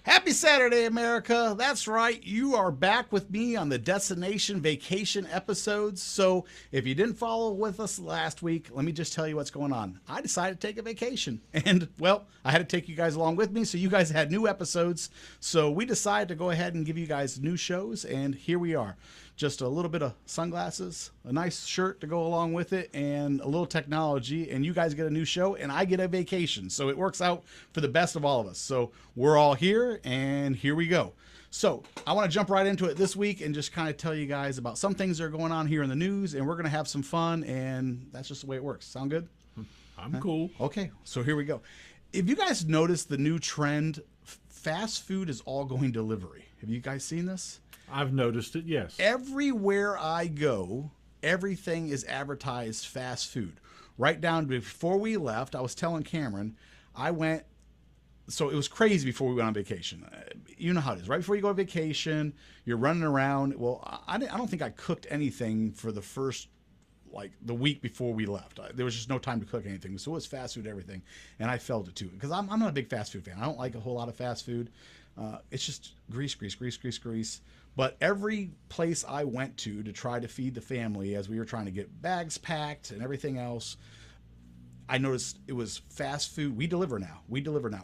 Happy Saturday, America. That's right. You are back with me on the Destination Vacation episodes. So, if you didn't follow with us last week, let me just tell you what's going on. I decided to take a vacation. And, well, I had to take you guys along with me. So, you guys had new episodes. So, we decided to go ahead and give you guys new shows. And here we are. Just a little bit of sunglasses, a nice shirt to go along with it, and a little technology, and you guys get a new show, and I get a vacation. So it works out for the best of all of us. So we're all here, and here we go. So I want to jump right into it this week and just kind of tell you guys about some things that are going on here in the news, and we're going to have some fun, and that's just the way it works. Sound good? I'm cool. Okay, so here we go. If you guys notice the new trend, fast food is all going delivery. Have you guys seen this? I've noticed it, yes. Everywhere I go, everything is advertised fast food. Right down before we left, I was telling Cameron, so it was crazy before we went on vacation. You know how it is. Right before you go on vacation, you're running around. Well, I don't think I cooked anything for the first, the week before we left. There was just no time to cook anything. So it was fast food, everything. And I felt it too. Because I'm not a big fast food fan. I don't like a whole lot of fast food. It's just grease. But every place I went to try to feed the family as we were trying to get bags packed and everything else, I noticed it was fast food. We deliver now.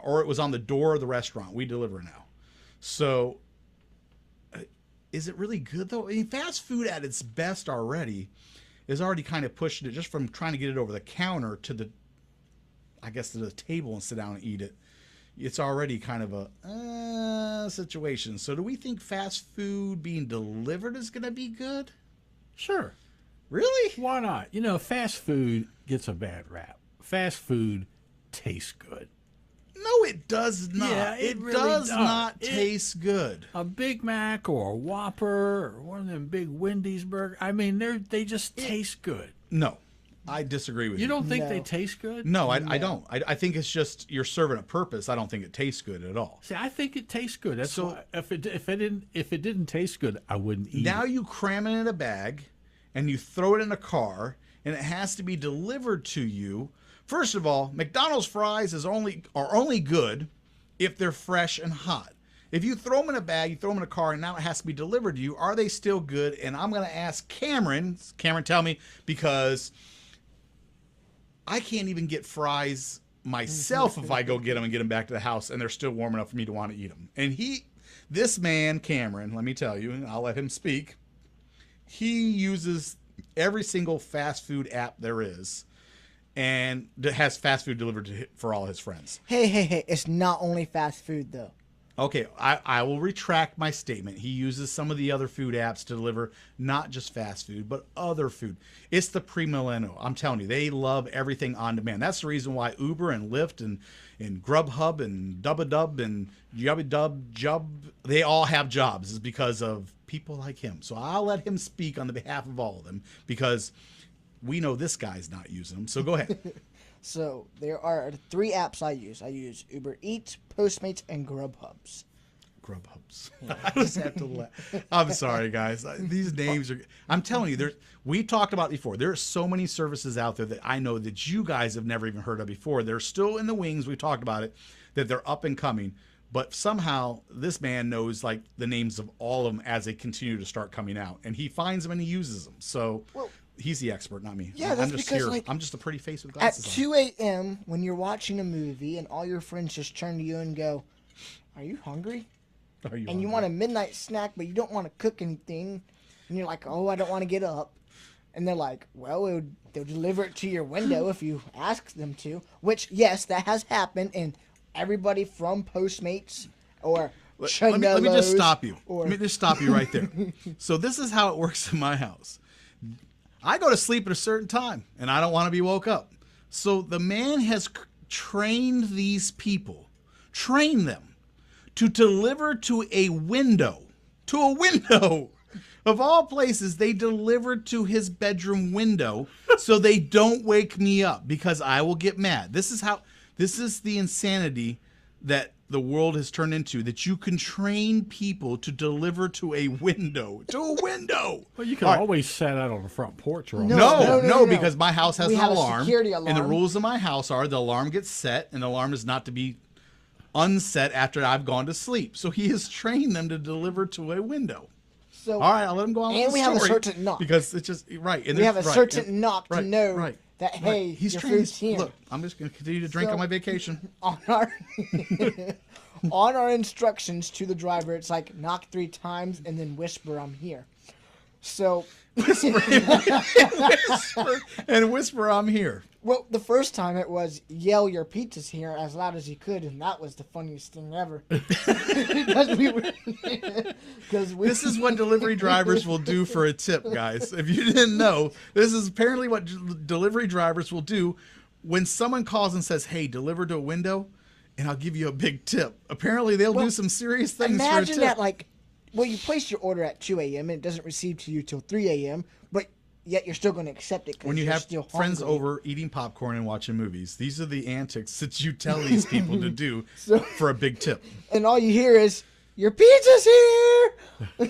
Or it was on the door of the restaurant. We deliver now. So is it really good though? I mean, fast food at its best already is already kind of pushing it just from trying to get it over the counter to the table and sit down and eat it. It's already kind of a situation. So do we think fast food being delivered is going to be good? Sure. Really? Why not? You know, fast food gets a bad rap. Fast food tastes good. No, it does not. Yeah, it really does not taste good. A Big Mac or a Whopper or one of them big Wendy's burgers, I mean, they just taste good. No. I disagree with you. You don't think they taste good? No, I don't. I think it's just you're serving a purpose. I don't think it tastes good at all. See, I think it tastes good. That's why if it didn't taste good, I wouldn't eat it. Now you cram it in a bag and you throw it in a car and it has to be delivered to you. First of all, McDonald's fries are only good if they're fresh and hot. If you throw them in a bag, you throw them in a car, and now it has to be delivered to you, are they still good? And I'm going to ask Cameron. Cameron, tell me, because I can't even get fries myself if I go get them and get them back to the house, and they're still warm enough for me to want to eat them. And this man, Cameron, let me tell you, and I'll let him speak, he uses every single fast food app there is and has fast food delivered for all his friends. Hey, it's not only fast food, though. Okay, I will retract my statement. He uses some of the other food apps to deliver not just fast food, but other food. It's the pre-millennial. I'm telling you, they love everything on demand. That's the reason why Uber and Lyft and Grubhub and Dubadub and Jub, they all have jobs. Is because of people like him. So I'll let him speak on the behalf of all of them because we know this guy's not using them. So go ahead. So there are 3 apps I use. I use Uber Eats, Postmates, and Grubhubs. Yeah. I just have to laugh. I'm sorry, guys. These names are. I'm telling you, we talked about it before. There are so many services out there that I know that you guys have never even heard of before. They're still in the wings. We talked about it, that they're up and coming. But somehow this man knows the names of all of them as they continue to start coming out, and he finds them and he uses them. So. Well, he's the expert, not me. Yeah, that's because I'm just a pretty face with glasses at 2 a.m. when you're watching a movie and all your friends just turn to you and go, "Are you hungry?" And you want a midnight snack, but you don't want to cook anything, and you're like, "Oh, I don't want to get up," and they're like, "Well, they'll deliver it to your window if you ask them to." Which, yes, that has happened, and everybody from Postmates or let me just stop you. Let me just stop you right there. So this is how it works in my house. I go to sleep at a certain time, and I don't want to be woke up. So the man has trained these people, trained them to deliver to a window. To a window. Of all places, they deliver to his bedroom window so they don't wake me up because I will get mad. This is the insanity that the world has turned into, that you can train people to deliver to a window. To a window. Well, you can always set out on the front porch. Or no, because my house has an have alarm. a security alarm. And the rules of my house are the alarm gets set, and the alarm is not to be unset after I've gone to sleep. So he has trained them to deliver to a window. So, All right, I'll let him go on with and the we have a story, certain knock. because it's just right. And we have a right, certain and- knock to right, know right, that, right. hey, He's your trained. food's here. Look, I'm just going to continue to drink So- on my vacation. On our on our instructions to the driver, it's like knock 3 times and then whisper, "I'm here." So, And whisper, I'm here. well, the first time it was yell your pizza's here as loud as you could, and that was the funniest thing ever. Because This is what delivery drivers will do for a tip, guys. If you didn't know, this is apparently what delivery drivers will do when someone calls and says, "Hey, deliver to a window, and I'll give you a big tip." Apparently, they'll do some serious things for a imagine tip. that, like, well, you place your order at 2 a.m. and it doesn't receive to you till 3 a.m., but yet you're still going to accept it because When you you're have still friends hungry. over eating popcorn and watching movies, these are the antics that you tell these people to do for a big tip. And all you hear is, "Your pizza's here!"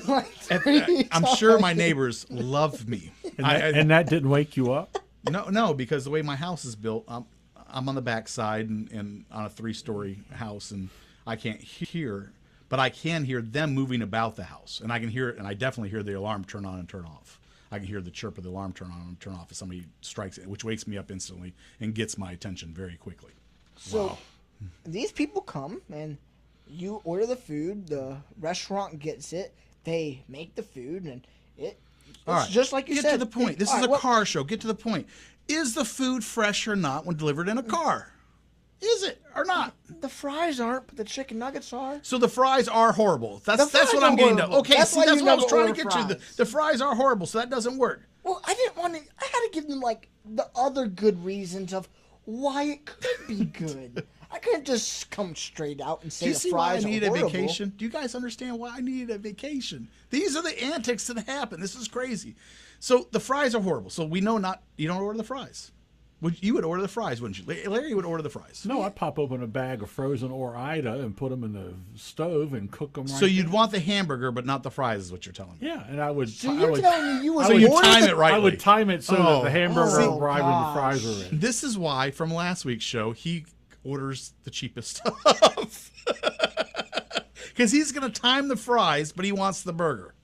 Like three I'm sure my times. neighbors love me. And that didn't wake you up? No, because the way my house is built, I'm on the back side and on a 3-story house, and I can't hear, but I can hear them moving about the house, and I can hear it, and I definitely hear the alarm turn on and turn off. I can hear the chirp of the alarm turn on and turn off if somebody strikes it, which wakes me up instantly and gets my attention very quickly. So these people come and you order the food, the restaurant gets it, they make the food, and it's All right, just like you get said. to the point. This all is right, a well, car show. Get to the point. Is the food fresh or not when delivered in a car? Is it or not? The fries aren't, but the chicken nuggets are. So the fries are horrible. That's fries what I'm are getting to. horrible. Okay, That's see, why that's you what I was never trying to order get to. fries. The fries are horrible, so that doesn't work. Well, I didn't want to. I had to give them like the other good reasons of why it could be good. I couldn't just come straight out and say Do you the see why I fries needed are a horrible. vacation? Do you guys understand why I needed a vacation? These are the antics that happen. This is crazy. So the fries are horrible. So we know you don't order the fries. You would order the fries, wouldn't you? Larry would order the fries. No, I'd pop open a bag of frozen Ore-Ida and put them in the stove and cook them right So you'd there. want the hamburger, but not the fries, is what you're telling me. Yeah, and I would... So I you're would, telling me you would So you order time the- it rightly. I would time it so that Oh. the hamburger Oh, would arrive when the fries gosh. were in. This is why, from last week's show, he orders the cheapest stuff. Because he's going to time the fries, but he wants the burger.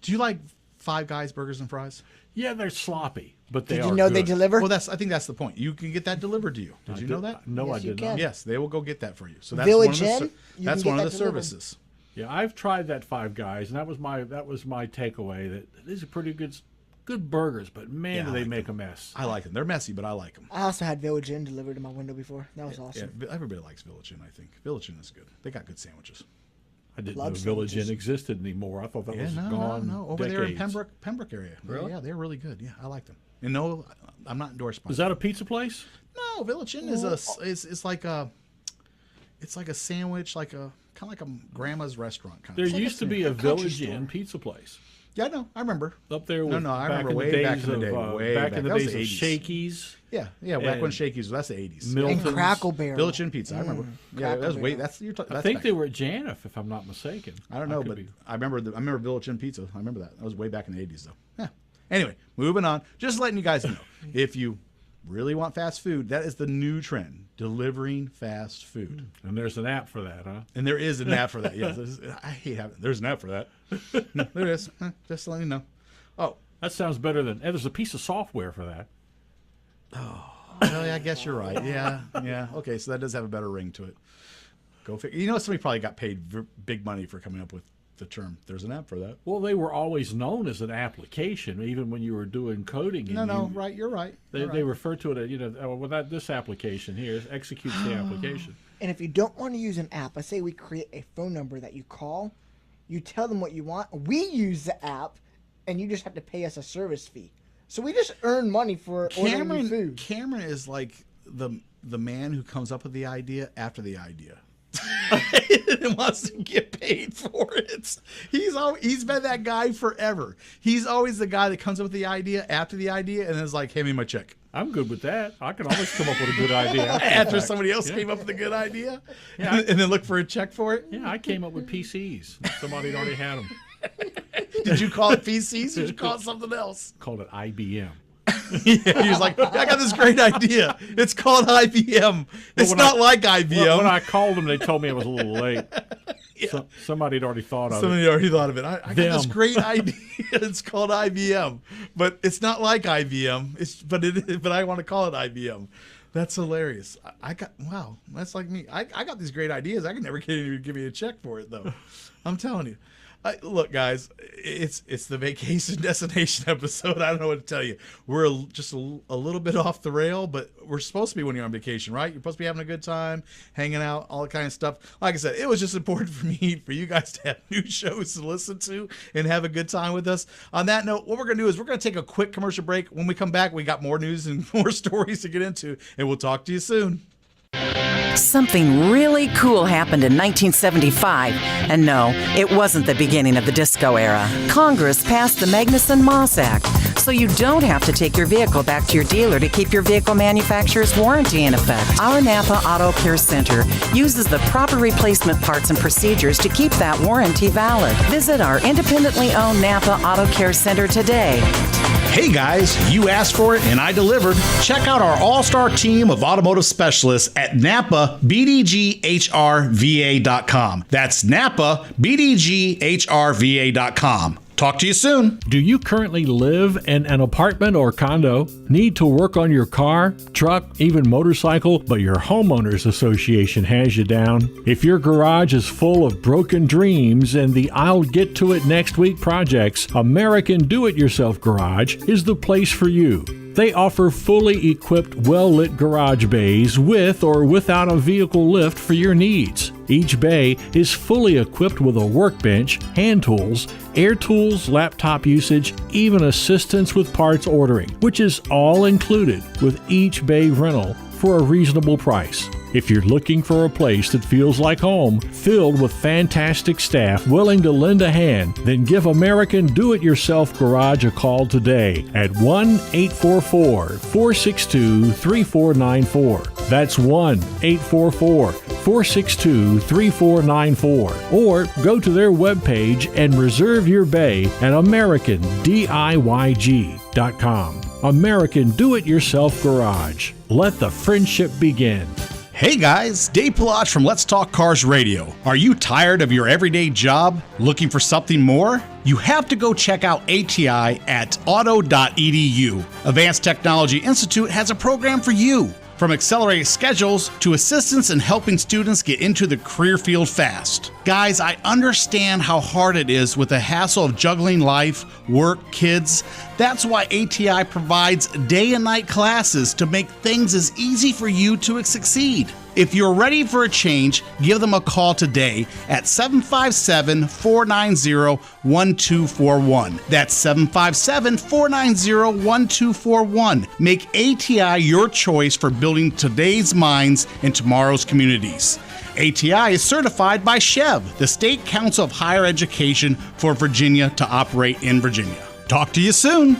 Do you like Five Guys burgers and fries? Yeah, they're sloppy, but they Did are you know good. they deliver? Well, I think that's the point. You can get that delivered to you. Did you know that? No, Yes, I you did can. not. Yes, they will go get that for you. So that's Village one of Inn, the, you that's can one get of the that delivered. services. Yeah, I've tried that Five Guys, and that was my takeaway. That these are pretty good burgers, but man, Yeah, do I they like make a mess. I like them. They're messy, but I like them. I also had Village Inn delivered to my window before. That was Yeah, awesome. everybody likes Village Inn, I think. Village Inn is good. They got good sandwiches. I didn't Love know Village sandwiches. Inn existed anymore. I thought that was no, gone. no. Over there in decades. Pembroke area. Really? Yeah, they're really good. Yeah, I like them. And no, I'm not endorsed by Is that a pizza place? No, Village Inn is is like a, it's like a sandwich, like a kind of like a grandma's restaurant kind There of. used to be a country Village store. Inn pizza place Yeah, no, I remember. up there. No, With, no, I back remember in way the back days in the of, day, way back back. in the That was days the of 80s. Shakey's. Yeah, back when And Shakey's, that's the 80s. Milton's. And Crackleberry. Village Inn pizza, I remember. Yeah, that was way. That's you're. I think they were at Janif, if I'm not mistaken. I don't know, could but be. I remember. I remember Village Inn pizza. I remember that. That was way back in the 80s, though. Yeah. Anyway, moving on. Just letting you guys know, if you really want fast food, that is the new trend: delivering fast food. And there's an app for that, huh? And there is an app for that. Yes, I hate having. There's an app for that. No, there is. Just letting you know. Oh, That sounds better than. And there's a piece of software for that. well, yeah, I guess you're right. Yeah, yeah. Okay, so that does have a better ring to it. Go figure. You know, somebody probably got paid big money for coming up with the term. There's an app for that. Well, they were always known as an application, even when you were doing coding. And No, you- right. You're right. They, You're they right. refer to it as, well, that this application here executes the application. And if you don't want to use an app, let's say we create a phone number that you call, you tell them what you want, we use the app, and you just have to pay us a service fee. So we just earn money for ordering food. Cameron is like the man who comes up with the idea after the idea. And wants to get paid for it. He's been that guy forever. He's always the guy that comes up with the idea after the idea and is like, hand me my check. I'm good with that. I can always come up with a good idea. After somebody else came up with a good idea, Yeah. and then look for a check for it. Yeah, I came up with PCs. Somebody had already had them. Did you call it PCs or did you call it something else? Called it IBM. Yeah, he was like, I got this great idea. It's called IBM. It's not like IBM. When I called them, they told me it was a little late. Yeah. Somebody had already thought of it. Somebody already thought of it. I got this great idea. It's called IBM, but it's not like IBM. But I want to call it IBM. That's hilarious. Wow. That's like me. I got these great ideas. I can never get anyone to give me a check for it though. I'm telling you. Look, guys, it's the vacation destination episode. I don't know what to tell you. We're just a little bit off the rail, but we're supposed to be when you're on vacation, right? You're supposed to be having a good time, hanging out, all that kind of stuff. Like I said, it was just important for you guys to have new shows to listen to and have a good time with us. On that note, what we're going to do is we're going to take a quick commercial break. When we come back, we got more news and more stories to get into, and we'll talk to you soon. Something really cool happened in 1975. And no, it wasn't the beginning of the disco era. Congress passed the Magnuson-Moss Act, so you don't have to take your vehicle back to your dealer to keep your vehicle manufacturer's warranty in effect. Our Napa Auto Care Center uses the proper replacement parts and procedures to keep that warranty valid. Visit our independently owned Napa Auto Care Center today. Hey guys, you asked for it and I delivered. Check out our all-star team of automotive specialists at NapaBDGHRVA.com. That's NapaBDGHRVA.com. Talk to you soon. Do you currently live in an apartment or condo? Need to work on your car, truck, even motorcycle, but your homeowners association has you down? If your garage is full of broken dreams and the I'll get to it next week projects, American Do-It-Yourself Garage is the place for you. They offer fully equipped, well-lit garage bays with or without a vehicle lift for your needs. Each bay is fully equipped with a workbench, hand tools, air tools, laptop usage, even assistance with parts ordering, which is all included with each bay rental for a reasonable price. If you're looking for a place that feels like home, filled with fantastic staff willing to lend a hand, then give American Do-It-Yourself Garage a call today at 1-844-462-3494. That's 1-844-462-3494. Or go to their webpage and reserve your bay at AmericanDIYG.com. American Do-It-Yourself Garage. Let the friendship begin. Hey guys, Dave Pilach from Let's Talk Cars Radio. Are you tired of your everyday job? Looking for something more? You have to go check out ATI at auto.edu. Advanced Technology Institute has a program for you. From accelerated schedules to assistance in helping students get into the career field fast. Guys, I understand how hard it is with the hassle of juggling life, work, kids. That's why ATI provides day and night classes to make things as easy for you to succeed. If you're ready for a change, give them a call today at 757-490-1241. That's 757-490-1241. Make ATI your choice for building today's minds and tomorrow's communities. ATI is certified by SCHEV, the State Council of Higher Education for Virginia, to operate in Virginia. Talk to you soon.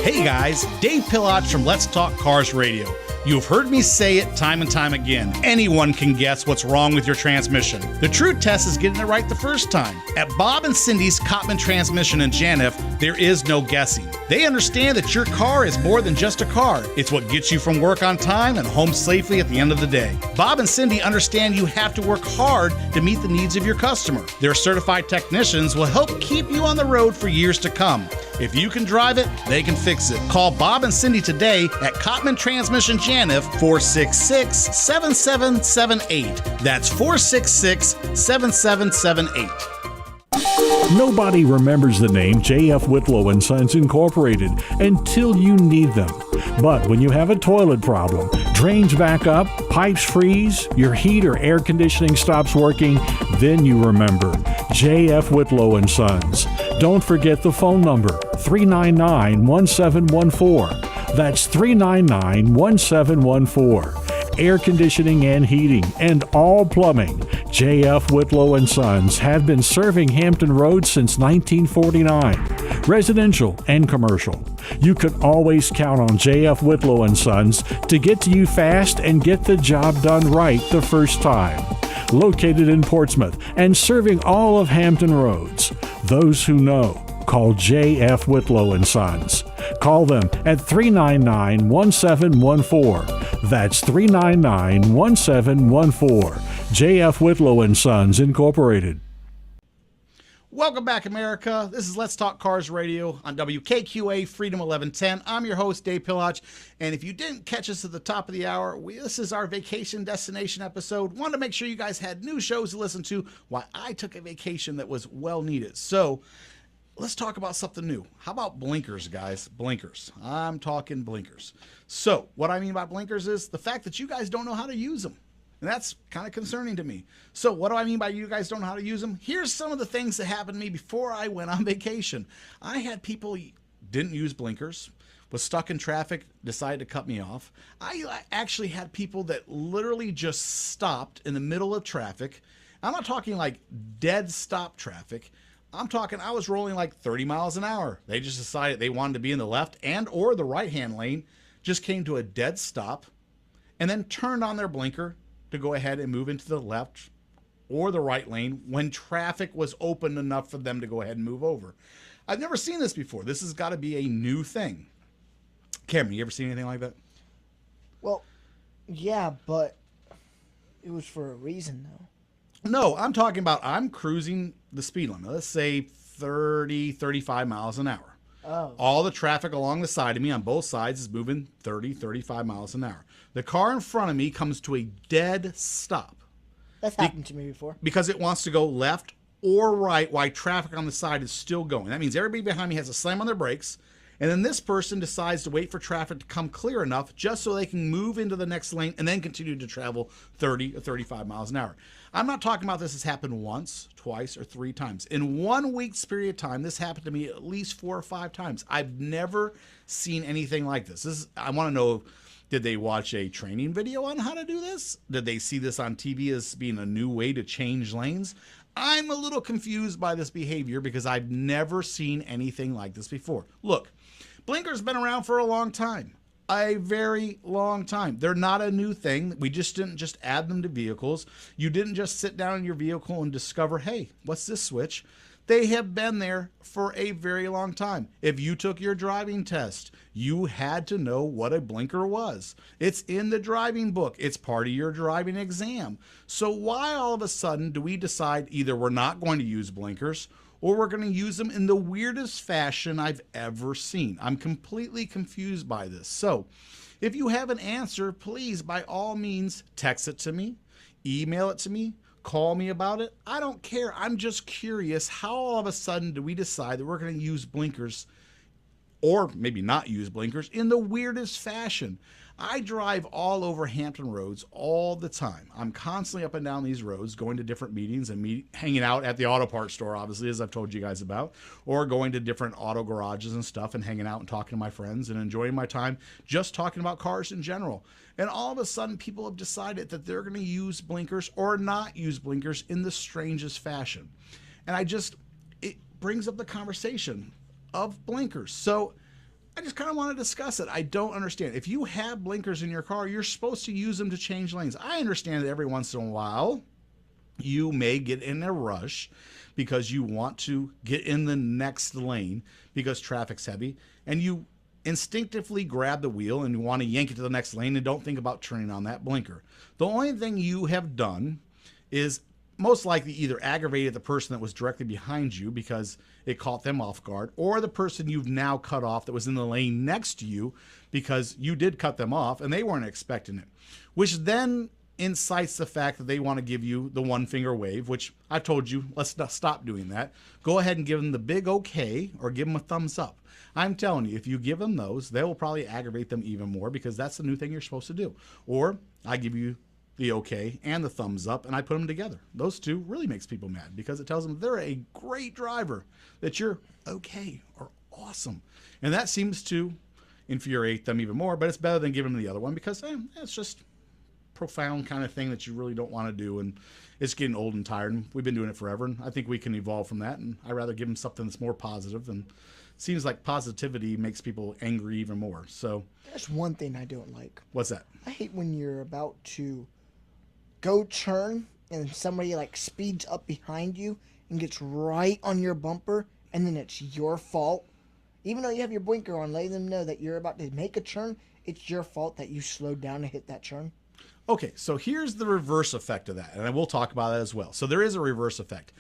Hey guys, Dave Pilach from Let's Talk Cars Radio. You've heard me say it time and time again. Anyone can guess what's wrong with your transmission. The true test is getting it right the first time. At Bob and Cindy's Cottman Transmission in Janif, there is no guessing. They understand that your car is more than just a car. It's what gets you from work on time and home safely at the end of the day. Bob and Cindy understand you have to work hard to meet the needs of your customer. Their certified technicians will help keep you on the road for years to come. If you can drive it, they can fix it. Call Bob and Cindy today at Cottman Transmission Janif, 466-7778. That's 466-7778. Nobody remembers the name J.F. Whitlow & Sons Incorporated until you need them. But when you have a toilet problem, drains back up, pipes freeze, your heat or air conditioning stops working, then you remember J.F. Whitlow & Sons. Don't forget the phone number, 399-1714. That's 399-1714. Air conditioning and heating, and all plumbing. J.F. Whitlow & Sons have been serving Hampton Roads since 1949, residential and commercial. You can always count on J.F. Whitlow & Sons to get to you fast and get the job done right the first time. Located in Portsmouth and serving all of Hampton Roads. Those who know call J.F. Whitlow and Sons. Call them at 399-1714. That's 399-1714. J.F. Whitlow and Sons, Incorporated. Welcome back, America. This is Let's Talk Cars Radio on WKQA Freedom 1110. I'm your host, Dave Pillach. And if you didn't catch us at the top of the hour, this is our vacation destination episode. Wanted to make sure you guys had new shows to listen to while I took a vacation that was well needed. So let's talk about something new. How about blinkers, guys? Blinkers. I'm talking blinkers. So what I mean by blinkers is the fact that you guys don't know how to use them. And that's kind of concerning to me. So what do I mean by you guys don't know how to use them? Here's some of the things that happened to me before I went on vacation. I had people didn't use blinkers, was stuck in traffic, decided to cut me off. I actually had people that literally just stopped in the middle of traffic. I'm not talking like dead stop traffic. I'm talking I was rolling like 30 miles an hour. They just decided they wanted to be in the left and or the right-hand lane, just came to a dead stop, and then turned on their blinker to go ahead and move into the left or the right lane when traffic was open enough for them to go ahead and move over. I've never seen this before. This has got to be a new thing. Cameron, you ever seen anything like that? Well, yeah, but it was for a reason, though. No, I'm talking about I'm cruising the speed limit. Let's say 30, 35 miles an hour. Oh. All the traffic along the side of me on both sides is moving 30, 35 miles an hour. The car in front of me comes to a dead stop. That's happened to me before. Because it wants to go left or right while traffic on the side is still going. That means everybody behind me has to slam on their brakes. And then this person decides to wait for traffic to come clear enough just so they can move into the next lane and then continue to travel 30 or 35 miles an hour. I'm not talking about this has happened once, twice, or 3 times. In 1 week's period of time, this happened to me at least 4 or 5 times. I've never seen anything like this. I want to know, did they watch a training video on how to do this? Did they see this on TV as being a new way to change lanes? I'm a little confused by this behavior because I've never seen anything like this before. Look, blinkers been around for a long time. A very long time. They're not a new thing. We just didn't just add them to vehicles. You didn't just sit down in your vehicle and discover, hey, what's this switch? They have been there for a very long time. If you took your driving test, you had to know what a blinker was. It's in the driving book. It's part of your driving exam. So why all of a sudden do we decide either we're not going to use blinkers or we're going to use them in the weirdest fashion I've ever seen? I'm completely confused by this. So if you have an answer, please, by all means, text it to me, email it to me, call me about it. I don't care. I'm just curious, how all of a sudden do we decide that we're going to use blinkers, or maybe not use blinkers, in the weirdest fashion? I drive all over Hampton roads all the time. I'm constantly up and down these roads, going to different meetings and hanging out at the auto parts store, obviously, as I've told you guys about, or going to different auto garages and stuff and hanging out and talking to my friends and enjoying my time just talking about cars in general. And all of a sudden, people have decided that they're going to use blinkers or not use blinkers in the strangest fashion. And it brings up the conversation of blinkers. So I just kind of want to discuss it. I don't understand. If you have blinkers in your car, you're supposed to use them to change lanes. I understand that every once in a while, you may get in a rush because you want to get in the next lane because traffic's heavy, and you instinctively grab the wheel and you want to yank it to the next lane and don't think about turning on that blinker. The only thing you have done is most likely either aggravated the person that was directly behind you because it caught them off guard, or the person you've now cut off that was in the lane next to you because you did cut them off and they weren't expecting it, which then incites the fact that they want to give you the 1-finger wave, which I told you, let's not stop doing that. Go ahead and give them the big okay or give them a thumbs up. I'm telling you, if you give them those, they will probably aggravate them even more because that's the new thing you're supposed to do. Or I give you the okay and the thumbs up and I put them together. Those two really makes people mad because it tells them they're a great driver, that you're okay or awesome. And that seems to infuriate them even more, but it's better than giving them the other one because it's just profound kind of thing that you really don't want to do, and it's getting old and tired, and we've been doing it forever, and I think we can evolve from that, and I'd rather give them something that's more positive, and it seems like positivity makes people angry even more. So there's one thing I don't like. What's that? I hate when you're about to go turn and somebody like speeds up behind you and gets right on your bumper and then it's your fault. Even though you have your blinker on, letting them know that you're about to make a turn, it's your fault that you slowed down to hit that turn. Okay, so here's the reverse effect of that, and I will talk about that as well. So there is a reverse effect.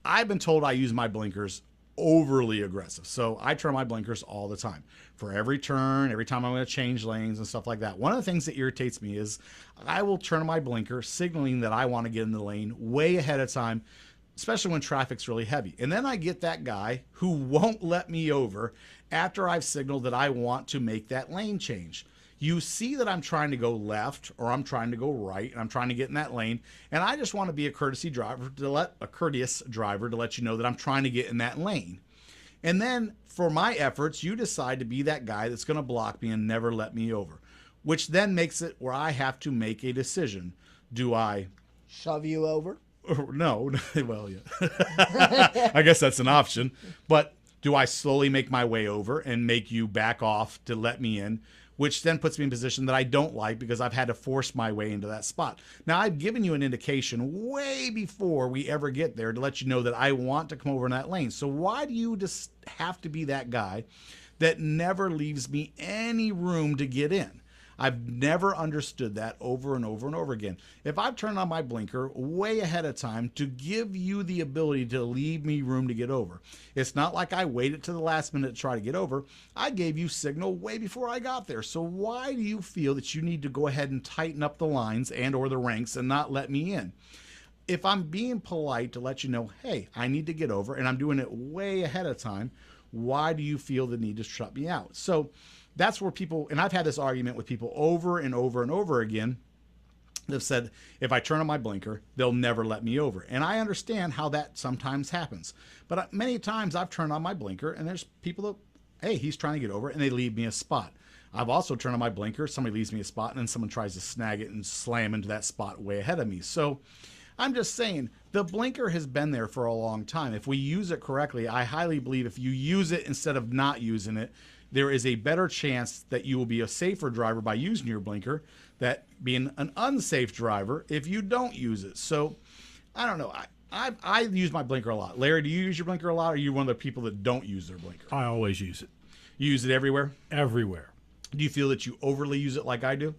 I've been told I use my blinkers overly aggressive. So I turn my blinkers all the time. For every turn, every time I'm going to change lanes and stuff like that. One of the things that irritates me is I will turn my blinker signaling that I want to get in the lane way ahead of time, especially when traffic's really heavy. And then I get that guy who won't let me over after I've signaled that I want to make that lane change. You see that I'm trying to go left or I'm trying to go right and I'm trying to get in that lane. And I just want to be a courteous driver to let you know that I'm trying to get in that lane. And then for my efforts, you decide to be that guy that's going to block me and never let me over, which then makes it where I have to make a decision. Do I shove you over? No. Well, yeah. I guess that's an option. But do I slowly make my way over and make you back off to let me in? Which then puts me in a position that I don't like because I've had to force my way into that spot. Now, I've given you an indication way before we ever get there to let you know that I want to come over in that lane. So why do you just have to be that guy that never leaves me any room to get in? I've never understood that over and over and over again. If I've turned on my blinker way ahead of time to give you the ability to leave me room to get over, it's not like I waited to the last minute to try to get over. I gave you signal way before I got there. So why do you feel that you need to go ahead and tighten up the lines and or the ranks and not let me in? If I'm being polite to let you know, hey, I need to get over and I'm doing it way ahead of time, why do you feel the need to shut me out? So that's where people, and I've had this argument with people over and over and over again, that have said, if I turn on my blinker, they'll never let me over. And I understand how that sometimes happens. But many times I've turned on my blinker and there's people that, hey, he's trying to get over, and they leave me a spot. I've also turned on my blinker, somebody leaves me a spot, and then someone tries to snag it and slam into that spot way ahead of me. So I'm just saying, the blinker has been there for a long time. If we use it correctly, I highly believe if you use it instead of not using it, there is a better chance that you will be a safer driver by using your blinker than being an unsafe driver if you don't use it. So, I don't know. I use my blinker a lot. Larry, do you use your blinker a lot, or are you one of the people that don't use their blinker? I always use it. You use it everywhere? Everywhere. Do you feel that you overly use it like I do?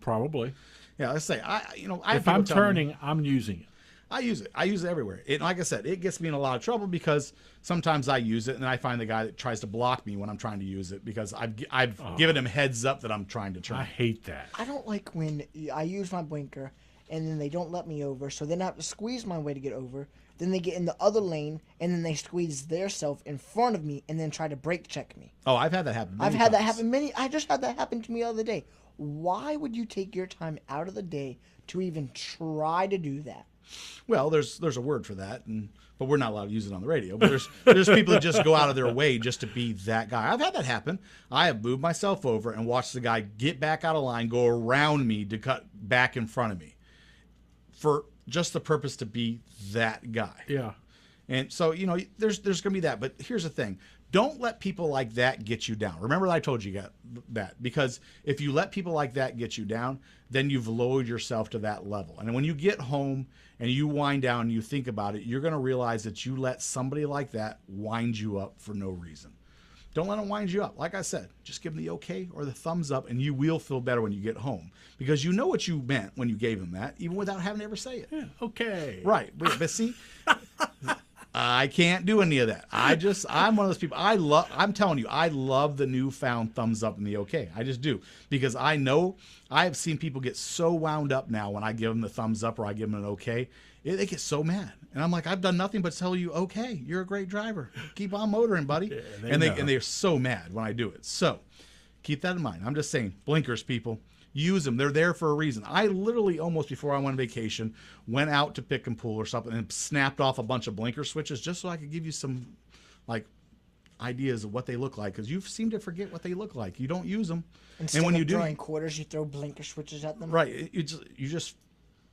Probably. Yeah, let's say, if I'm turning, I'm using it. I use it. I use it everywhere. Like I said, it gets me in a lot of trouble because sometimes I use it and I find the guy that tries to block me when I'm trying to use it because I've given him heads up that I'm trying to turn. I hate that. I don't like when I use my blinker and then they don't let me over, so then I have to squeeze my way to get over. Then they get in the other lane and then they squeeze their self in front of me and then try to brake check me. Oh, I've had that happen. I've had that happen I just had that happen to me the other day. Why would you take your time out of the day to even try to do that? Well, there's a word for that, but we're not allowed to use it on the radio. But there's people that just go out of their way just to be that guy. I've had that happen. I have moved myself over and watched the guy get back out of line, go around me to cut back in front of me, for just the purpose to be that guy. Yeah. And so, there's going to be that. But here's the thing. Don't let people like that get you down. Remember I told you that. Because if you let people like that get you down, then you've lowered yourself to that level. And when you get home and you wind down and you think about it, you're going to realize that you let somebody like that wind you up for no reason. Don't let them wind you up. Like I said, just give them the okay or the thumbs up, and you will feel better when you get home. Because you know what you meant when you gave them that, even without having to ever say it. Yeah, okay. Right. But see... I can't do any of that. I'm one of those people. I'm telling you, I love the newfound thumbs up and the okay. I just do. Because I know I have seen people get so wound up now when I give them the thumbs up or I give them an okay. They get so mad. And I'm like, I've done nothing but tell you, okay, you're a great driver. Keep on motoring, buddy. Yeah, and they're so mad when I do it. So keep that in mind. I'm just saying, blinkers, people. Use them. They're there for a reason. I literally almost before I went on vacation went out to pick and pull or something and snapped off a bunch of blinker switches just so I could give you some ideas of what they look like, because you seem to forget what they look like. You don't use them. Instead and when of you do throwing quarters, you throw blinker switches at them. Right.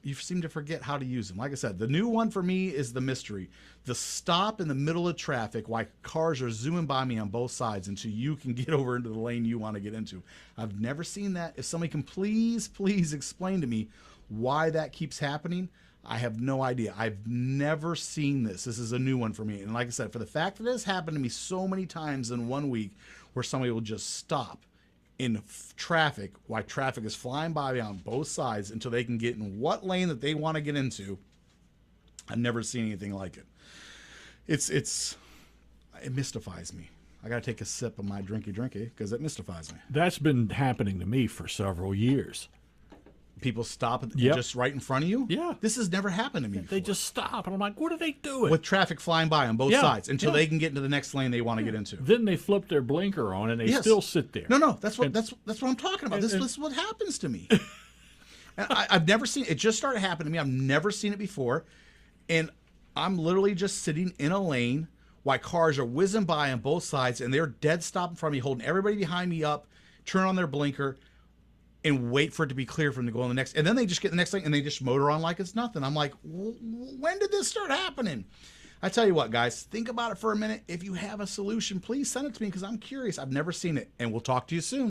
You seem to forget how to use them. Like I said, the new one for me is the mystery. The stop in the middle of traffic while cars are zooming by me on both sides until you can get over into the lane you want to get into. I've never seen that. If somebody can please explain to me why that keeps happening, I have no idea. I've never seen this. This is a new one for me. And like I said, for the fact that it has happened to me so many times in 1 week where somebody will just stop in traffic while traffic is flying by on both sides until they can get in what lane that they want to get into, I've never seen anything like it. It mystifies me. I got to take a sip of my drinky because it mystifies me. That's been happening to me for several years. People stop Yep. just right in front of you? Yeah. This has never happened to me They before. just stop, and I'm like, what are they doing? With traffic flying by on both Yeah. sides until Yeah. they can get into the next lane they want to get into. Then they flip their blinker on, and they Yes. still sit there. No, that's what I'm talking about. This is what happens to me. And I've never seen it. Just started happening to me. I've never seen it before, and I'm literally just sitting in a lane while cars are whizzing by on both sides, and they're dead stop in front of me, holding everybody behind me up, turn on their blinker, and wait for it to be clear for them to go on the next. And then they just get the next thing, and they just motor on like it's nothing. I'm like, when did this start happening? I tell you what, guys, think about it for a minute. If you have a solution, please send it to me because I'm curious. I've never seen it, and we'll talk to you soon.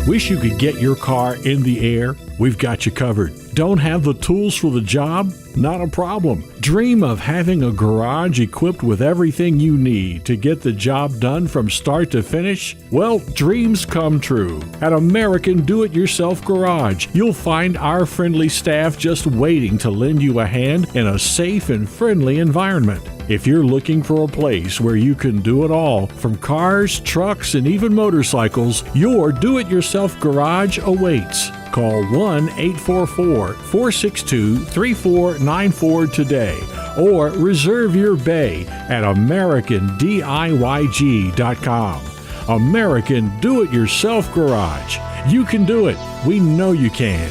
Wish you could get your car in the air? We've got you covered. Don't have the tools for the job? Not a problem. Dream of having a garage equipped with everything you need to get the job done from start to finish? Well, dreams come true. At American Do-It-Yourself Garage, you'll find our friendly staff just waiting to lend you a hand in a safe and friendly environment. If you're looking for a place where you can do it all, from cars, trucks, and even motorcycles, your do-it-yourself garage awaits. Call 1-844-462-3494 today or reserve your bay at AmericanDIYG.com. American Do-It-Yourself Garage. You can do it. We know you can.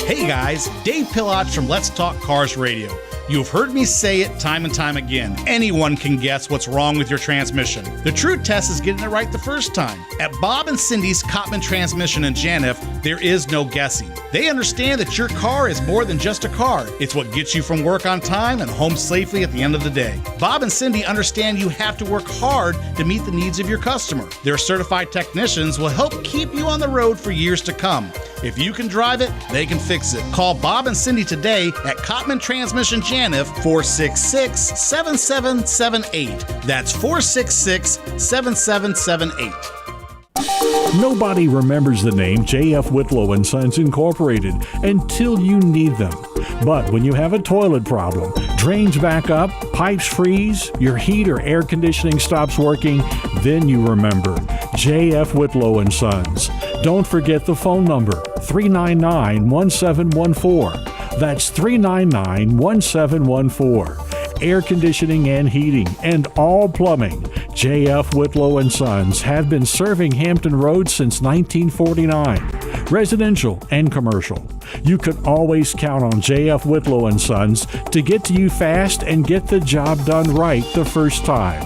Hey guys, Dave Pillotch from Let's Talk Cars Radio. You've heard me say it time and time again. Anyone can guess what's wrong with your transmission. The true test is getting it right the first time. At Bob and Cindy's Cottman Transmission in Janif, there is no guessing. They understand that your car is more than just a car. It's what gets you from work on time and home safely at the end of the day. Bob and Cindy understand you have to work hard to meet the needs of your customer. Their certified technicians will help keep you on the road for years to come. If you can drive it, they can fix it. Call Bob and Cindy today at Cottman Transmission Janif, 466-7778. That's 466-7778. Nobody remembers the name J.F. Whitlow & Sons Incorporated until you need them. But when you have a toilet problem, drains back up, pipes freeze, your heat or air conditioning stops working, then you remember J.F. Whitlow & Sons. Don't forget the phone number, 399-1714. That's 399-1714. Air conditioning and heating, and all plumbing. J.F. Whitlow & Sons have been serving Hampton Roads since 1949, residential and commercial. You can always count on J.F. Whitlow & Sons to get to you fast and get the job done right the first time.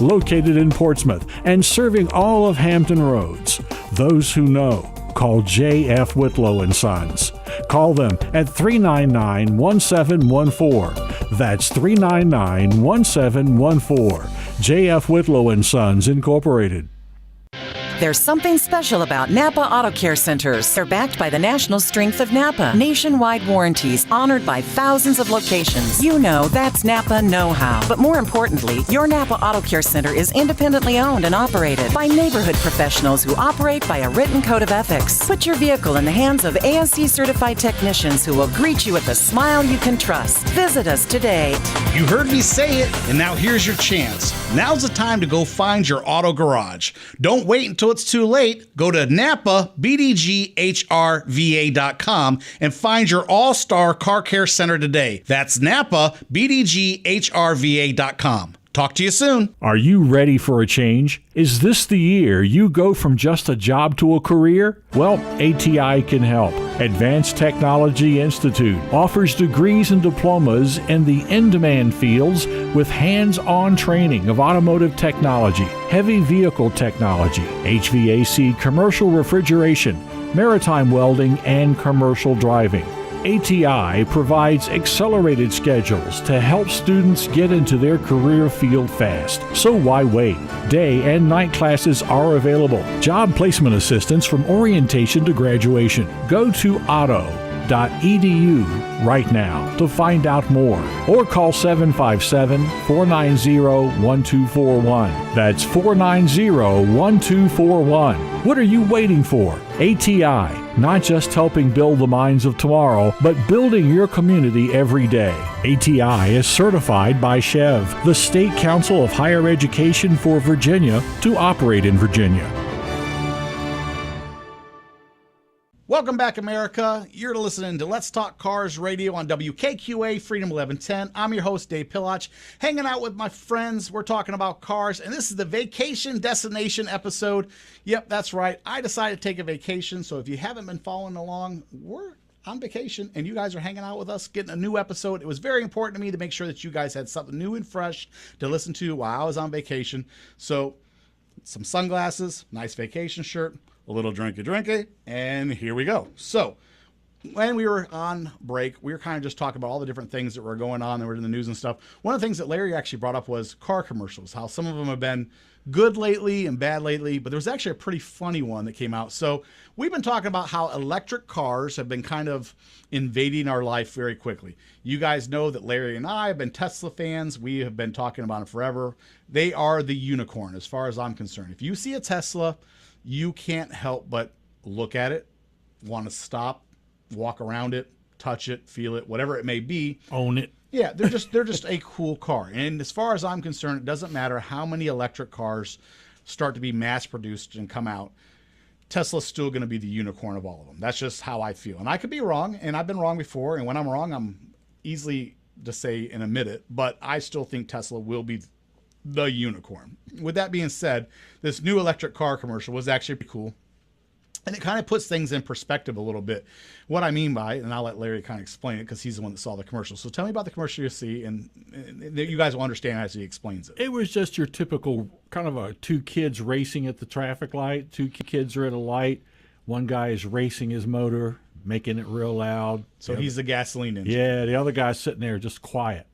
Located in Portsmouth and serving all of Hampton Roads. Those who know, call J.F. Whitlow & Sons. Call them at 399-1714. That's 399-1714. J.F. Whitlow & Sons Incorporated. There's something special about Napa Auto Care Centers. They're backed by the national strength of Napa. Nationwide warranties honored by thousands of locations. You know that's Napa know-how. But more importantly, your Napa Auto Care Center is independently owned and operated by neighborhood professionals who operate by a written code of ethics. Put your vehicle in the hands of ASE certified technicians who will greet you with a smile you can trust. Visit us today. You heard me say it, and now here's your chance. Now's the time to go find your auto garage. Don't wait until it's too late. Go to NapaBDGHRVA.com and find your all-star car care center today. That's NapaBDGHRVA.com. Talk to you soon. Are you ready for a change? Is this the year you go from just a job to a career? Well, ATI can help. Advanced Technology Institute offers degrees and diplomas in the in-demand fields with hands-on training of automotive technology, heavy vehicle technology, HVAC commercial refrigeration, maritime welding, and commercial driving. ATI provides accelerated schedules to help students get into their career field fast. So why wait? Day and night classes are available. Job placement assistance from orientation to graduation. Go to otto.edu right now to find out more, or call 757-490-1241. That's 490-1241. What are you waiting for? ATI, not just helping build the minds of tomorrow, but building your community every day. ATI is certified by SCHEV, the State Council of Higher Education for Virginia, to operate in Virginia. Welcome back, America. You're listening to Let's Talk Cars Radio on WKQA Freedom 1110. I'm your host, Dave Pilach, hanging out with my friends. We're talking about cars, and this is the vacation destination episode. Yep, that's right. I decided to take a vacation, so if you haven't been following along, we're on vacation, and you guys are hanging out with us, getting a new episode. It was very important to me to make sure that you guys had something new and fresh to listen to while I was on vacation. So, some sunglasses, nice vacation shirt, a little drinky, and here we go. So, when we were on break, we were kind of just talking about all the different things that were going on that were in the news and stuff. One of the things that Larry actually brought up was car commercials, how some of them have been good lately and bad lately, but there was actually a pretty funny one that came out. So, we've been talking about how electric cars have been kind of invading our life very quickly. You guys know that Larry and I have been Tesla fans. We have been talking about it forever. They are the unicorn as far as I'm concerned. If you see a Tesla, you can't help but look at it, want to stop, walk around it, touch it, feel it, whatever it may be. Own it. Yeah, they're just a cool car. And as far as I'm concerned, it doesn't matter how many electric cars start to be mass produced and come out. Tesla's still going to be the unicorn of all of them. That's just how I feel. And I could be wrong, and I've been wrong before. And when I'm wrong, I'm easily to say and admit it. But I still think Tesla will be the unicorn. With that being said, this new electric car commercial was actually pretty cool. And it kind of puts things in perspective a little bit. What I mean by it, and I'll let Larry kind of explain it because he's the one that saw the commercial. So tell me about the commercial you see, and you guys will understand as he explains it. It was just your typical kind of two kids racing at the traffic light. Two kids are at a light. One guy is racing his motor, making it real loud. So he's the gasoline engine. Yeah, the other guy's sitting there just quiet.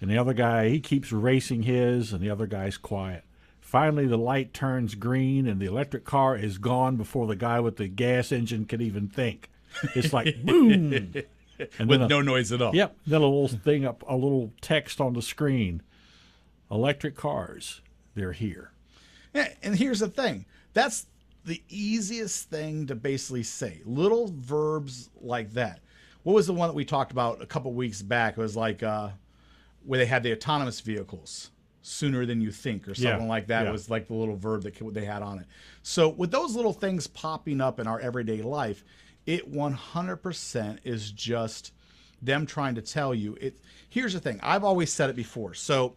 And the other guy, he keeps racing his, and the other guy's quiet. Finally, the light turns green, and the electric car is gone before the guy with the gas engine can even think. It's like, boom. And with no noise at all. Yep. Then a little thing up, a little text on the screen. Electric cars, they're here. Yeah, and here's the thing. That's the easiest thing to basically say. Little verbs like that. What was the one that we talked about a couple weeks back? It was like where they had the autonomous vehicles. Sooner than you think, or something like that. Was like the little verb that they had on it. So with those little things popping up in our everyday life, it 100% is just them trying to tell you it. Here's the thing. I've always said it before. So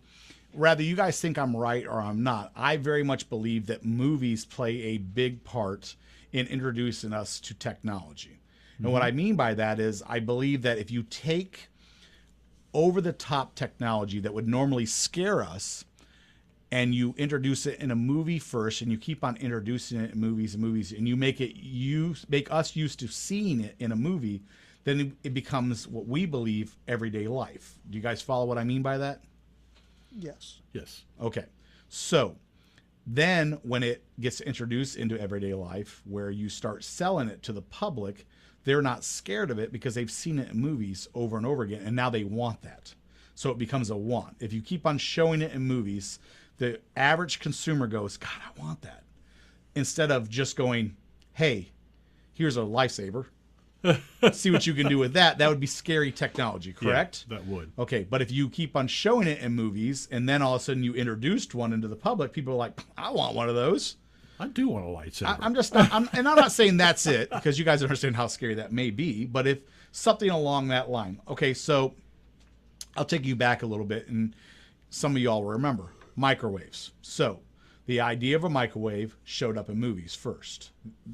whether you guys think I'm right or I'm not, I very much believe that movies play a big part in introducing us to technology. And what I mean by that is I believe that if you take over-the-top technology that would normally scare us, and you introduce it in a movie first, and you keep on introducing it in movies, and you make us used to seeing it in a movie, then it becomes what we believe everyday life. Do you guys follow what I mean by that? Yes. Yes. Okay. So then when it gets introduced into everyday life, where you start selling it to the public, they're not scared of it because they've seen it in movies over and over again, and now they want that. So it becomes a want. If you keep on showing it in movies, the average consumer goes, God, I want that. Instead of just going, hey, here's a lifesaver. See what you can do with that. That would be scary technology, correct? Yeah, that would. Okay, but if you keep on showing it in movies, and then all of a sudden you introduced one into the public, people are like, I want one of those. I do want a lightsaber. I'm just not, and I'm not saying that's it, because you guys understand how scary that may be, but if something along that line. Okay, so I'll take you back a little bit, and some of y'all will remember microwaves. So the idea of a microwave showed up in movies first.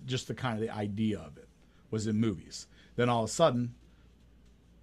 Just the kind of the idea of it was in movies. Then all of a sudden,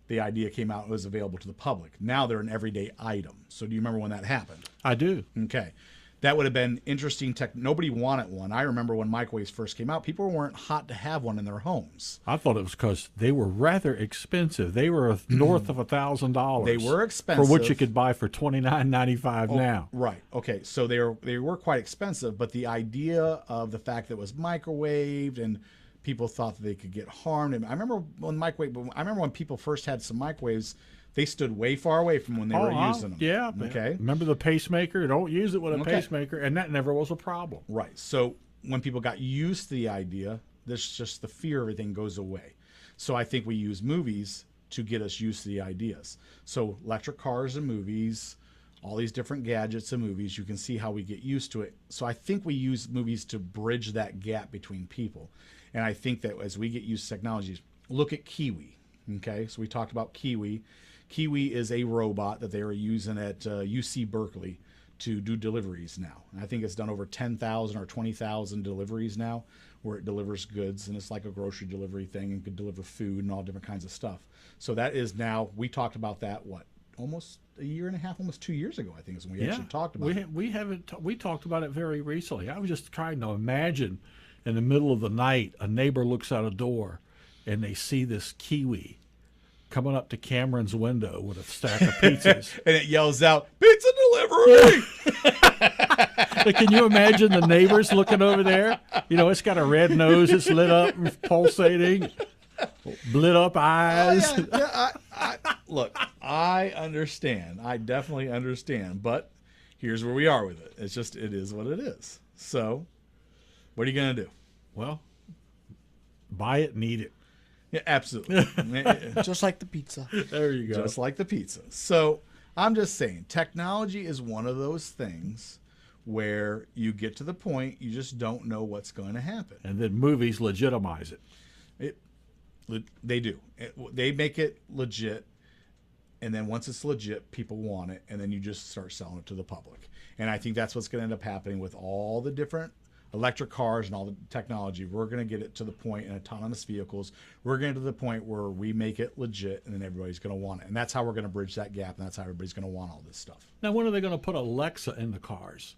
the idea came out and was available to the public. Now they're an everyday item. So do you remember when that happened? I do. Okay. That would have been interesting tech. Nobody wanted one. I remember when microwaves first came out, people weren't hot to have one in their homes. I thought it was because they were rather expensive. They were north of $1,000. They were expensive. For what you could buy for $29.95 now. Right. Okay. So they were quite expensive, but the idea of the fact that it was microwaved and people thought that they could get harmed. And I remember when people first had some microwaves, they stood way far away from when they were using them. Yeah. Okay. Remember the pacemaker? Don't use it with a Okay. pacemaker, and that never was a problem. Right. So when people got used to the idea, there's just the fear, everything goes away. So I think we use movies to get us used to the ideas. So electric cars and movies, all these different gadgets and movies, you can see how we get used to it. So I think we use movies to bridge that gap between people. And I think that as we get used to technologies, look at Kiwi. Okay. So we talked about Kiwi. Kiwi is a robot that they are using at UC Berkeley to do deliveries now. And I think it's done over 10,000 or 20,000 deliveries now where it delivers goods, and it's like a grocery delivery thing and could deliver food and all different kinds of stuff. So that is now, we talked about that, almost a year and a half, almost 2 years ago, I think is when we actually talked about it. We talked about it very recently. I was just trying to imagine in the middle of the night, a neighbor looks out a door and they see this Kiwi coming up to Cameron's window with a stack of pizzas. And it yells out, "Pizza delivery!" But can you imagine the neighbors looking over there? You know, it's got a red nose, it's lit up, pulsating, lit up eyes. Look, I understand. I definitely understand. But here's where we are with it. It is what it is. So what are you going to do? Well, buy it and eat it. Yeah, absolutely. Just like the pizza. There you go. Just like the pizza. So I'm just saying, technology is one of those things where you get to the point you just don't know what's going to happen. And then movies legitimize it. They do. They make it legit, and then once it's legit, people want it, and then you just start selling it to the public. And I think that's what's going to end up happening with all the different electric cars and all the technology. We're going to get it to the point in autonomous vehicles. We're getting to the point where we make it legit, and then everybody's going to want it. And that's how we're going to bridge that gap, and that's how everybody's going to want all this stuff. Now, when are they going to put Alexa in the cars?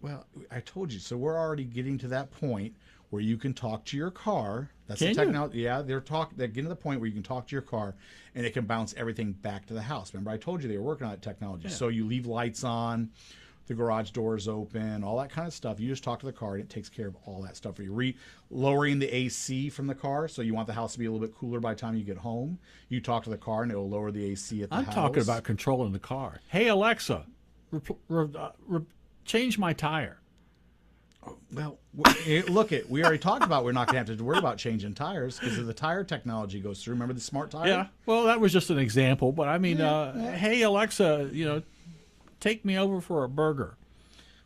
Well, I told you. So we're already getting to that point where you can talk to your car. That's Can the you? technology. Yeah, they're getting to the point where you can talk to your car, and it can bounce everything back to the house. Remember, I told you they were working on that technology. Yeah. So you leave lights on, the garage doors open, all that kind of stuff. You just talk to the car, and it takes care of all that stuff for you. Lowering the AC from the car, so you want the house to be a little bit cooler by the time you get home. You talk to the car, and it will lower the AC at the house. I'm talking about controlling the car. Hey, Alexa, change my tire. Well, look, we already talked about we're not going to have to worry about changing tires because of the tire technology goes through. Remember the smart tire? Yeah. Well, that was just an example, but I mean, hey, Alexa, take me over for a burger.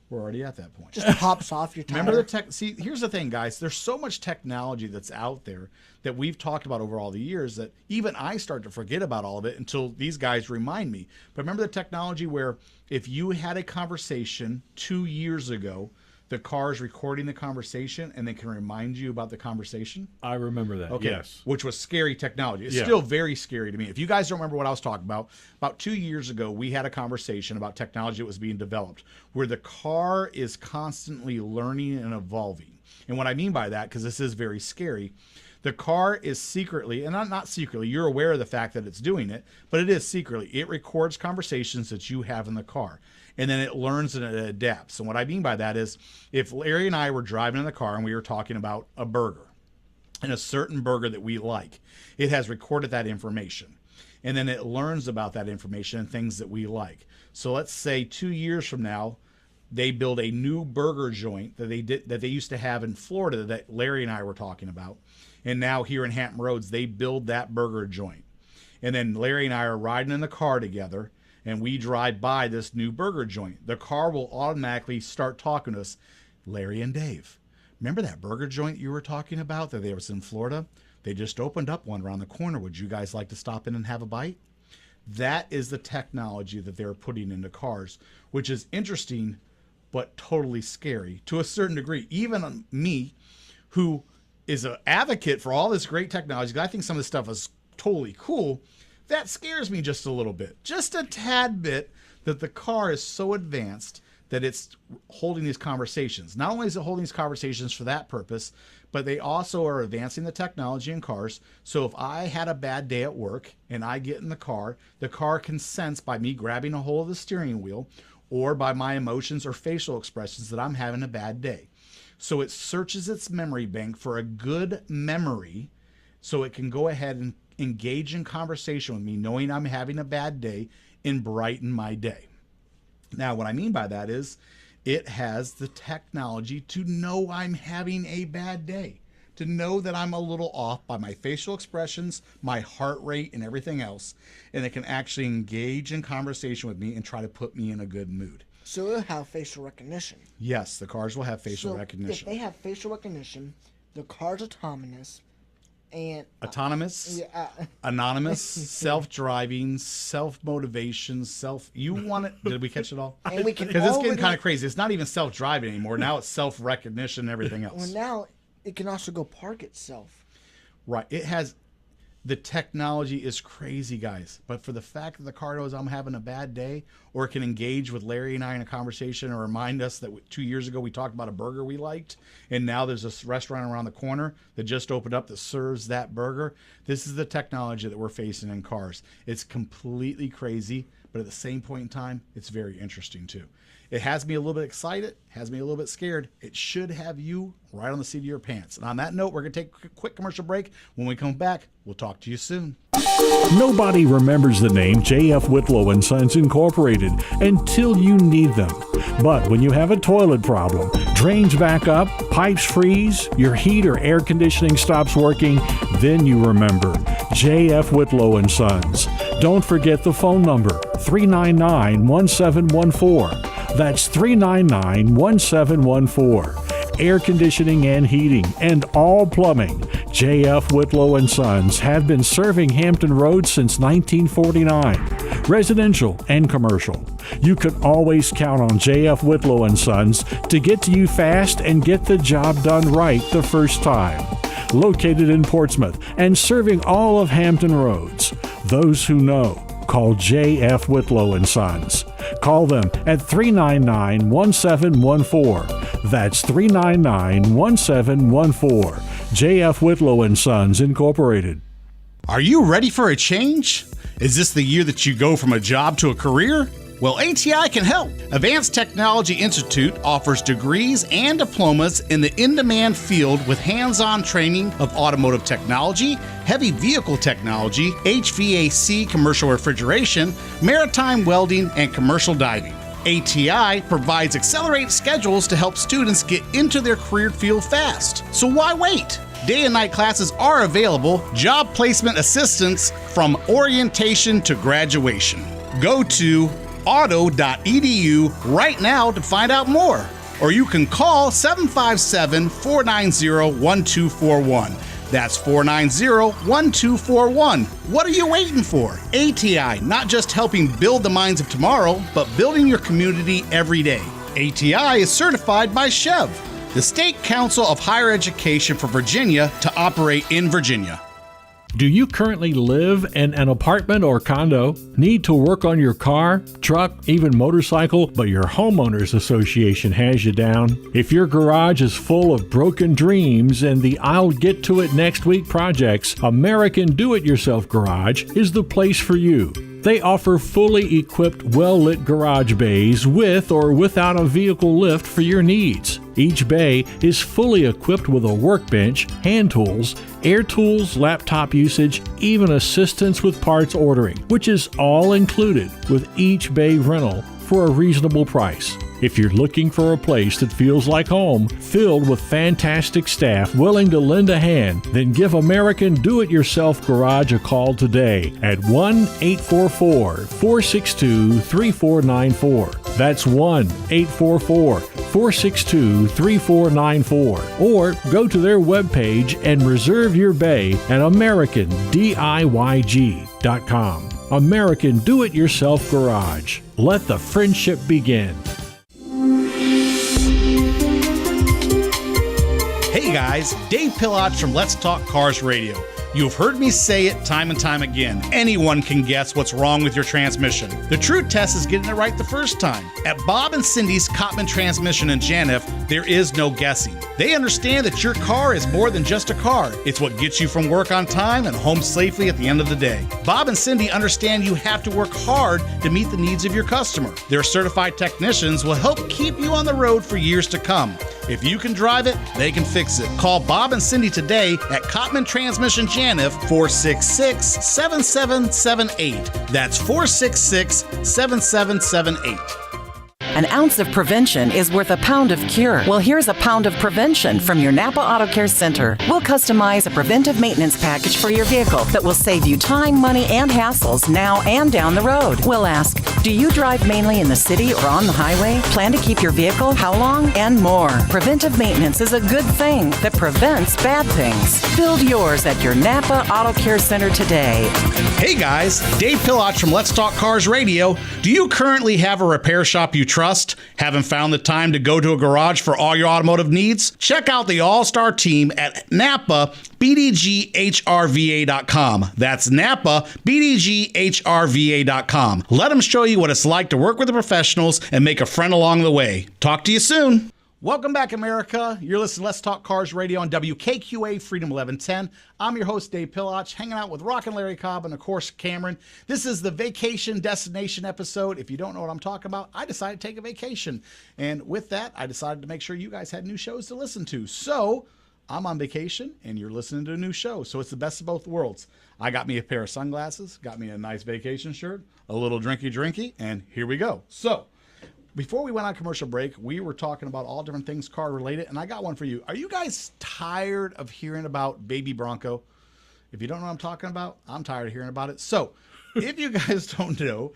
We're already at that point. Just pops off your tire. Remember the tech? See, here's the thing, guys. There's so much technology that's out there that we've talked about over all the years that even I start to forget about all of it until these guys remind me. But remember the technology where if you had a conversation 2 years ago, the car is recording the conversation and they can remind you about the conversation? I remember that. Okay. Yes. Which was scary technology. It's Yeah. still very scary to me. If you guys don't remember what I was talking about 2 years ago, we had a conversation about technology that was being developed where the car is constantly learning and evolving. And what I mean by that, because this is very scary, the car is secretly, and not secretly, you're aware of the fact that it's doing it, but it is secretly. It records conversations that you have in the car. And then it learns and it adapts. And what I mean by that is if Larry and I were driving in the car and we were talking about a burger and a certain burger that we like, it has recorded that information. And then it learns about that information and things that we like. So let's say 2 years from now, they build a new burger joint that they used to have in Florida that Larry and I were talking about. And now here in Hampton Roads, they build that burger joint. And then Larry and I are riding in the car together and we drive by this new burger joint. The car will automatically start talking to us. Larry and Dave, remember that burger joint you were talking about that was in Florida? They just opened up one around the corner. Would you guys like to stop in and have a bite? That is the technology that they're putting into cars, which is interesting, but totally scary to a certain degree. Even me, who is an advocate for all this great technology, I think some of this stuff is totally cool, that scares me just a little bit, just a tad bit, that the car is so advanced that it's holding these conversations. Not only is it holding these conversations for that purpose, but they also are advancing the technology in cars. So if I had a bad day at work and I get in the car can sense by me grabbing a hold of the steering wheel or by my emotions or facial expressions that I'm having a bad day. So it searches its memory bank for a good memory so it can go ahead and engage in conversation with me knowing I'm having a bad day and brighten my day. Now, what I mean by that is it has the technology to know I'm having a bad day, to know that I'm a little off by my facial expressions, my heart rate, and everything else. And it can actually engage in conversation with me and try to put me in a good mood. So it'll have facial recognition. Yes, the cars will have facial So recognition. if they have facial recognition, the car's autonomous, and Autonomous, anonymous, self-driving, self-motivation, you want it? Did we catch it all? And we can Because it's getting already- kind of crazy. It's not even self-driving anymore. Now it's self-recognition and everything else. well, now it can also go park itself. Right. It has, the technology is crazy, guys. But for the fact that the car knows I'm having a bad day, or it can engage with Larry and I in a conversation and remind us that 2 years ago we talked about a burger we liked, and now there's this restaurant around the corner that just opened up that serves that burger. This is the technology that we're facing in cars. It's completely crazy, but at the same point in time, it's very interesting too. It has me a little bit excited, has me a little bit scared. It should have you right on the seat of your pants. And on that note, we're going to take a quick commercial break. When we come back, we'll talk to you soon. Nobody remembers the name J.F. Whitlow and Sons Incorporated until you need them. But when you have a toilet problem, drains back up, pipes freeze, your heat or air conditioning stops working, then you remember J.F. Whitlow and Sons. Don't forget the phone number, 399-1714. That's 399-1714. Air conditioning and heating and all plumbing. J.F. Whitlow and Sons have been serving Hampton Roads since 1949. Residential and commercial. You can always count on J.F. Whitlow and Sons to get to you fast and get the job done right the first time. Located in Portsmouth and serving all of Hampton Roads. Those who know, call J.F. Whitlow and Sons. Call them at 399-1714. That's 399-1714. J.F. Whitlow and Sons Incorporated. Are you ready for a change? Is this the year that you go from a job to a career? Well, ATI can help. Advanced Technology Institute offers degrees and diplomas in the in-demand field with hands-on training of automotive technology, heavy vehicle technology, HVAC commercial refrigeration, maritime welding, and commercial diving. ATI provides accelerated schedules to help students get into their career field fast. So why wait? Day and night classes are available, job placement assistance from orientation to graduation. Go to auto.edu right now to find out more. Or you can call 757-490-1241. That's 490-1241. What are you waiting for? ATI, not just helping build the minds of tomorrow, but building your community every day. ATI is certified by Chev, the State Council of Higher Education for Virginia, to operate in Virginia. Do you currently live in an apartment or condo? Need to work on your car, truck, even motorcycle, but your homeowners association has you down? If your garage is full of broken dreams and the I'll get to it next week projects, American Do-It-Yourself Garage is the place for you. They offer fully equipped, well-lit garage bays with or without a vehicle lift for your needs. Each bay is fully equipped with a workbench, hand tools, air tools, laptop usage, even assistance with parts ordering, which is all included with each bay rental for a reasonable price. If you're looking for a place that feels like home, filled with fantastic staff willing to lend a hand, then give American Do-It-Yourself Garage a call today at 1-844-462-3494. That's 1-844-462-3494. Or go to their webpage and reserve your bay at AmericanDIYG.com. American Do-It-Yourself Garage. Let the friendship begin. Hey guys, Dave Pillage from Let's Talk Cars Radio. You've heard me say it time and time again. Anyone can guess what's wrong with your transmission. The true test is getting it right the first time. At Bob and Cindy's Cotman Transmission in Janif, there is no guessing. They understand that your car is more than just a car. It's what gets you from work on time and home safely at the end of the day. Bob and Cindy understand you have to work hard to meet the needs of your customer. Their certified technicians will help keep you on the road for years to come. If you can drive it, they can fix it. Call Bob and Cindy today at Cotman Transmission Janif, 466-7778. That's 466-7778. An ounce of prevention is worth a pound of cure. Well, here's a pound of prevention from your Napa Auto Care Center. We'll customize a preventive maintenance package for your vehicle that will save you time, money, and hassles now and down the road. We'll ask, do you drive mainly in the city or on the highway? Plan to keep your vehicle? How long? And more. Preventive maintenance is a good thing that prevents bad things. Build yours at your Napa Auto Care Center today. Hey guys, Dave Pillach from Let's Talk Cars Radio. Do you currently have a repair shop you trust? Haven't found the time to go to a garage for all your automotive needs? Check out the all-star team at Napa BDGHRVA.com. That's Napa BDGHRVA.com. Let them show you what it's like to work with the professionals and make a friend along the way. Talk to you soon. Welcome back, America. You're listening to Let's Talk Cars Radio on WKQA Freedom 1110. I'm your host, Dave Pillach, hanging out with Rockin' Larry Cobb and, of course, Cameron. This is the vacation destination episode. If you don't know what I'm talking about, I decided to take a vacation. And with that, I decided to make sure you guys had new shows to listen to. So I'm on vacation, and you're listening to a new show. So it's the best of both worlds. I got me a pair of sunglasses, got me a nice vacation shirt, a little drinky, and here we go. So before we went on commercial break, we were talking about all different things car related, and I got one for you. Are you guys tired of hearing about Baby Bronco? If you don't know what I'm talking about, I'm tired of hearing about it. So if you guys don't know,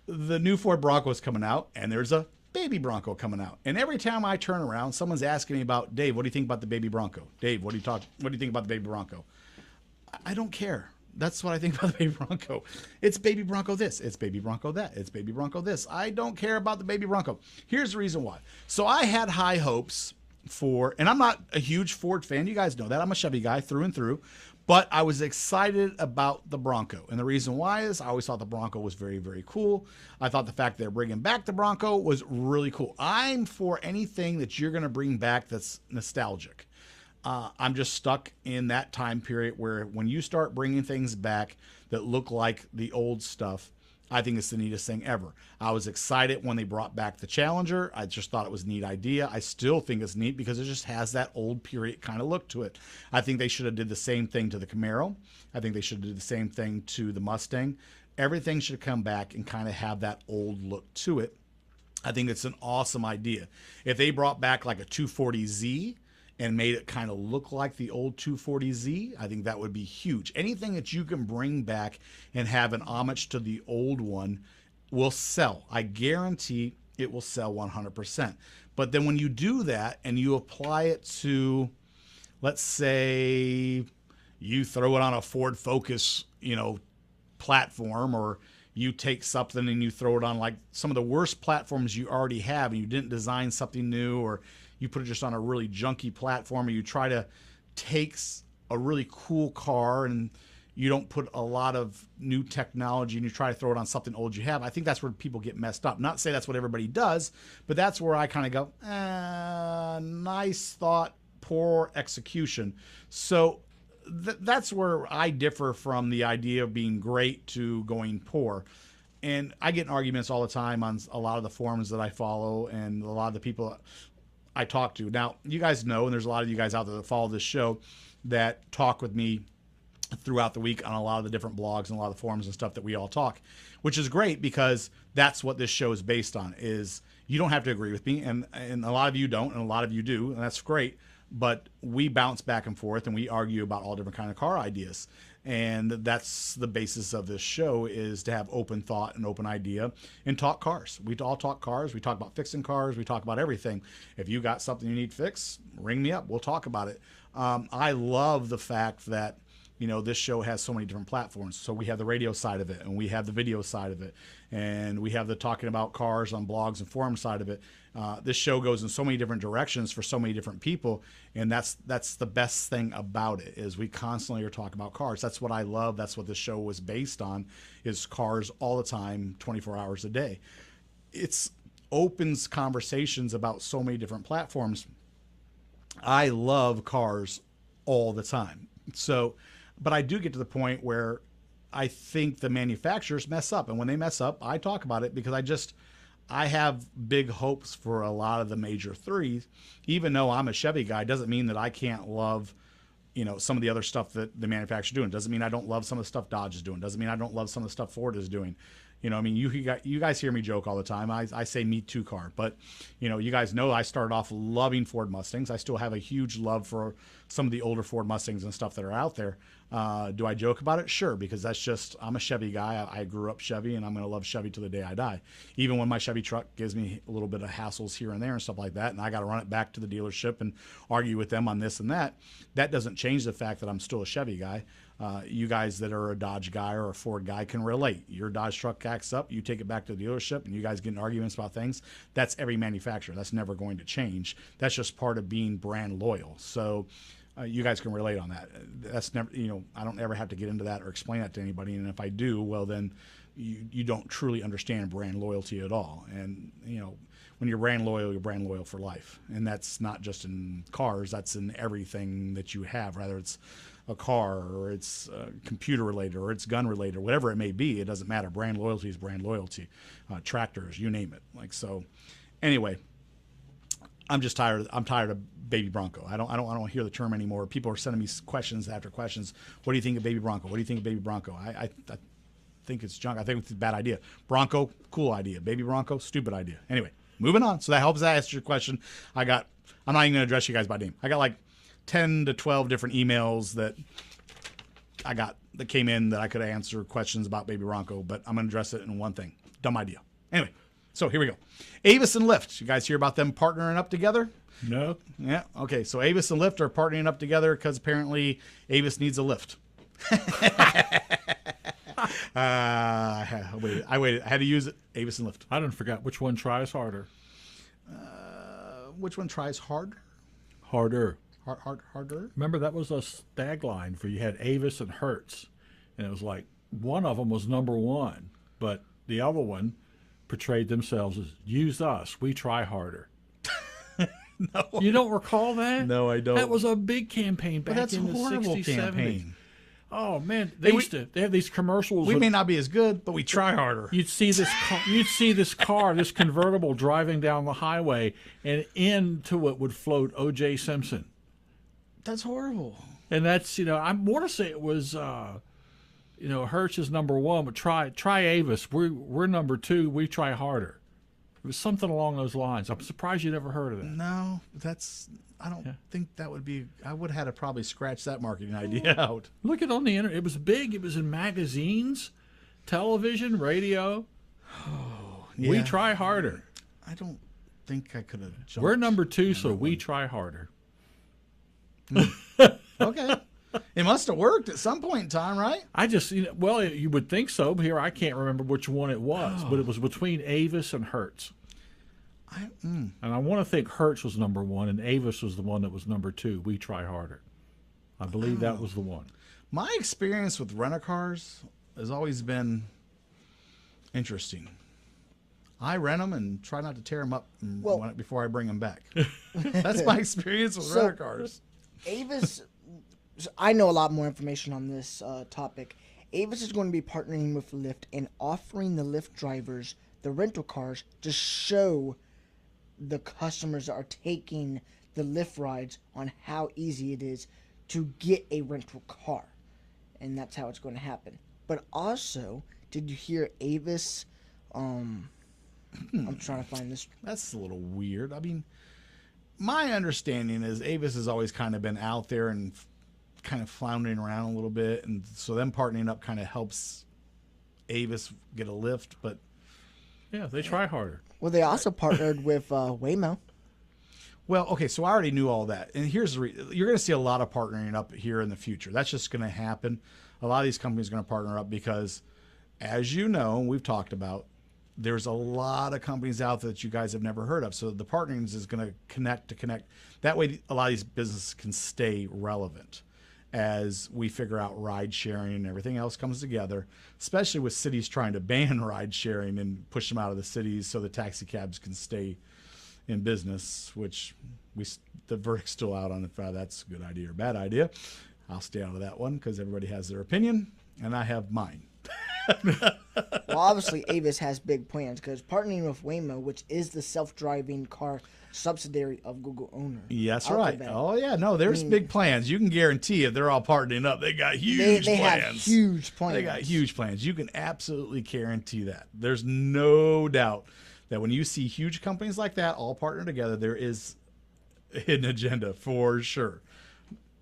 the new Ford Bronco is coming out, and there's a Baby Bronco coming out. And every time I turn around, someone's asking me about, Dave, what do you think about the Baby Bronco? Dave, what do you think about the Baby Bronco? I don't care. That's what I think about the Baby Bronco. It's Baby Bronco this. It's Baby Bronco that. It's Baby Bronco this. I don't care about the Baby Bronco. Here's the reason why. So I had high hopes for, and I'm not a huge Ford fan. You guys know that. I'm a Chevy guy through and through. But I was excited about the Bronco. And the reason why is I always thought the Bronco was very, very cool. I thought the fact they're bringing back the Bronco was really cool. I'm for anything that you're going to bring back that's nostalgic. I'm just stuck in that time period where when you start bringing things back that look like the old stuff, I think it's the neatest thing ever. I was excited when they brought back the Challenger. I just thought it was a neat idea. I still think it's neat because it just has that old period kind of look to it. I think they should have did the same thing to the Camaro. I think they should have did the same thing to the Mustang. Everything should come back and kind of have that old look to it. I think it's an awesome idea. If they brought back like a 240Z and made it kind of look like the old 240Z, I think that would be huge. Anything that you can bring back and have an homage to the old one will sell. I guarantee it will sell 100%. But then when you do that and you apply it to, let's say you throw it on a Ford Focus, platform, or you take something and you throw it on like some of the worst platforms you already have and you didn't design something new, or you put it just on a really junky platform, or you try to take a really cool car and you don't put a lot of new technology and you try to throw it on something old you have. I think that's where people get messed up. Not to say that's what everybody does, but that's where I kind of go, nice thought, poor execution. So that's where I differ from the idea of being great to going poor. And I get in arguments all the time on a lot of the forums that I follow and a lot of the people I talk to. Now, you guys know, and there's a lot of you guys out there that follow this show that talk with me throughout the week on a lot of the different blogs and a lot of the forums and stuff that we all talk, which is great because that's what this show is based on. Is you don't have to agree with me, and a lot of you don't, and a lot of you do, and that's great. But we bounce back and forth and we argue about all different kind of car ideas. And that's the basis of this show, is to have open thought and open idea and talk cars. We all talk cars. We talk about fixing cars. We talk about everything. If you got something you need fixed, ring me up. We'll talk about it. I love the fact that, this show has so many different platforms. So we have the radio side of it, and we have the video side of it, and we have the talking about cars on blogs and forums side of it. This show goes in so many different directions for so many different people, and that's the best thing about it is we constantly are talking about cars. That's what I love. That's what the show was based on, is cars all the time, 24 hours a day. It's opens conversations about so many different platforms. I love cars all the time. So, but I do get to the point where I think the manufacturers mess up, and when they mess up, I talk about it because I have big hopes for a lot of the major threes. Even though I'm a Chevy guy, doesn't mean that I can't love, some of the other stuff that the manufacturer's doing. Doesn't mean I don't love some of the stuff Dodge is doing. Doesn't mean I don't love some of the stuff Ford is doing. You guys hear me joke all the time. I say me too car, but you guys know I started off loving Ford Mustangs. I still have a huge love for some of the older Ford Mustangs and stuff that are out there. Do I joke about it? Sure, because that's just, I'm a Chevy guy. I grew up Chevy, and I'm going to love Chevy till the day I die. Even when my Chevy truck gives me a little bit of hassles here and there and stuff like that, and I got to run it back to the dealership and argue with them on this and that, that doesn't change the fact that I'm still a Chevy guy. You guys that are a Dodge guy or a Ford guy can relate. Your Dodge truck acts up, you take it back to the dealership, and you guys get in arguments about things. That's every manufacturer. That's never going to change. That's just part of being brand loyal. So you guys can relate on that. That's never, I don't ever have to get into that or explain that to anybody. And if I do, well, then you don't truly understand brand loyalty at all. And, when you're brand loyal for life. And that's not just in cars, that's in everything that you have, whether it's a car or it's computer related or it's gun related or whatever it may be. It doesn't matter. Brand loyalty is brand loyalty. Tractors, you name it. So anyway, I'm just tired. I'm tired of Baby Bronco. I don't hear the term anymore. People are sending me questions after questions. What do you think of Baby Bronco? What do you think of Baby Bronco? I think it's junk. I think it's a bad idea. Bronco, cool idea. Baby Bronco, stupid idea. Anyway, moving on. So that helps I answer your question. I'm not even going to address you guys by name. I got like 10 to 12 different emails that came in that I could answer questions about Baby Bronco, but I'm going to address it in one thing. Dumb idea. Anyway, so here we go. Avis and Lyft. You guys hear about them partnering up together? No. Yeah. Okay. So Avis and Lyft are partnering up together because apparently Avis needs a lift. I waited. I had to use it. Avis and Lyft. I didn't forget which one tries harder. Which one tries harder? Harder. Harder? Remember, that was a tagline for you had Avis and Hertz. And it was like one of them was number one, but the other one portrayed themselves as use us, we try harder. No. You don't recall that? No, I don't. That was a big campaign back in the 60s, 70s. Oh man, they have these commercials. We may not be as good, but we try harder. You'd see this car, this convertible driving down the highway, and into it would float O.J. Simpson. That's horrible. And that's, I want to say it was Hertz is number one, but try Avis. We're number two. We try harder. It was something along those lines. I'm surprised you never heard of that. No, I don't think that would be. I would have had to probably scratch that marketing idea out. Look it on the internet. It was big. It was in magazines, television, radio. Oh, yeah. We try harder. I don't think I could have jumped. We're number two, so we try harder. Okay. It must have worked at some point in time, right? You would think so, but here I can't remember which one it was, but it was between Avis and Hertz. And I want to think Hertz was number one, and Avis was the one that was number two. We try harder. I believe that was the one. My experience with rent-a-cars has always been interesting. I rent them and try not to tear them up before I bring them back. That's my experience with rent-a-cars. Avis, I know a lot more information on this topic. Avis is going to be partnering with Lyft and offering the Lyft drivers the rental cars to show the customers that are taking the Lyft rides on how easy it is to get a rental car. And that's how it's going to happen. But also, did you hear Avis? I'm trying to find this. That's a little weird. I mean, my understanding is Avis has always kind of been out there and kind of floundering around a little bit. And so them partnering up kind of helps Avis get a lift. But yeah, they try harder. Well, they also partnered with Waymo. Well, okay, so I already knew all that. And here's the you're going to see a lot of partnering up here in the future. That's just going to happen. A lot of these companies are going to partner up because, as you know, we've talked about, there's a lot of companies out there that you guys have never heard of. So the partnering is going to connect. That way, a lot of these businesses can stay relevant as we figure out ride sharing and everything else comes together, especially with cities trying to ban ride sharing and push them out of the cities so the taxi cabs can stay in business, which the verdict's still out on if that's a good idea or bad idea. I'll stay out of that one because everybody has their opinion, and I have mine. Well, obviously, Avis has big plans because partnering with Waymo, which is the self-driving car subsidiary of Google owner. Yes, right. Oh, yeah. No, there's big plans. You can guarantee if they're all partnering up, they got huge they plans. Have huge plans. They got huge plans. You can absolutely guarantee that. There's no doubt that when you see huge companies like that all partner together, there is a hidden agenda for sure,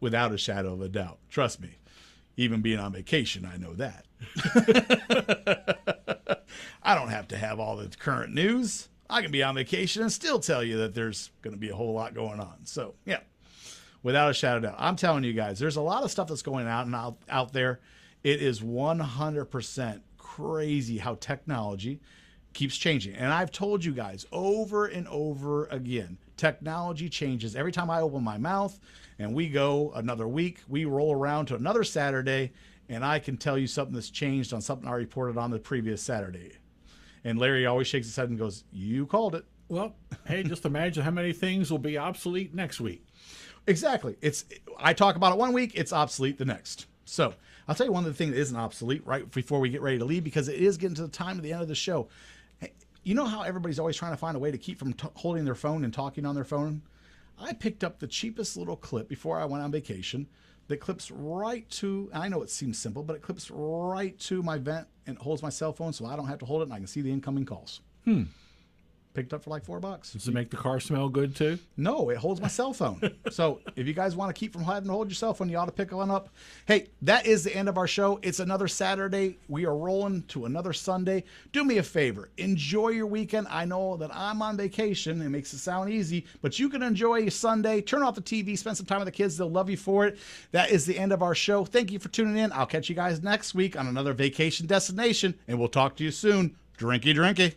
without a shadow of a doubt. Trust me. Even being on vacation, I know that. I don't have to have all the current news. I can be on vacation and still tell you that there's going to be a whole lot going on. So, yeah, without a shadow of doubt. I'm telling you guys, there's a lot of stuff that's going out there. It is 100% crazy how technology keeps changing. And I've told you guys over and over again, technology changes. Every time I open my mouth and we go another week, we roll around to another Saturday, and I can tell you something that's changed on something I reported on the previous Saturday. And Larry always shakes his head and goes, "You called it." Well, hey, just imagine how many things will be obsolete next week. Exactly. I talk about it one week, it's obsolete the next. So I'll tell you one of the things that isn't obsolete right before we get ready to leave, because it is getting to the time of the end of the show. You know how everybody's always trying to find a way to keep from holding their phone and talking on their phone? I picked up the cheapest little clip before I went on vacation that clips right to, I know it seems simple, but it clips right to my vent and holds my cell phone so I don't have to hold it and I can see the incoming calls. Picked up for like $4. Does it make the car smell good too? No, it holds my cell phone. So if you guys want to keep from having to hold your cell phone, you ought to pick one up. Hey, that is the end of our show. It's another Saturday. We are rolling to another Sunday. Do me a favor. Enjoy your weekend. I know that I'm on vacation. It makes it sound easy, but you can enjoy your Sunday. Turn off the TV. Spend some time with the kids. They'll love you for it. That is the end of our show. Thank you for tuning in. I'll catch you guys next week on another vacation destination, and we'll talk to you soon. Drinky, drinky.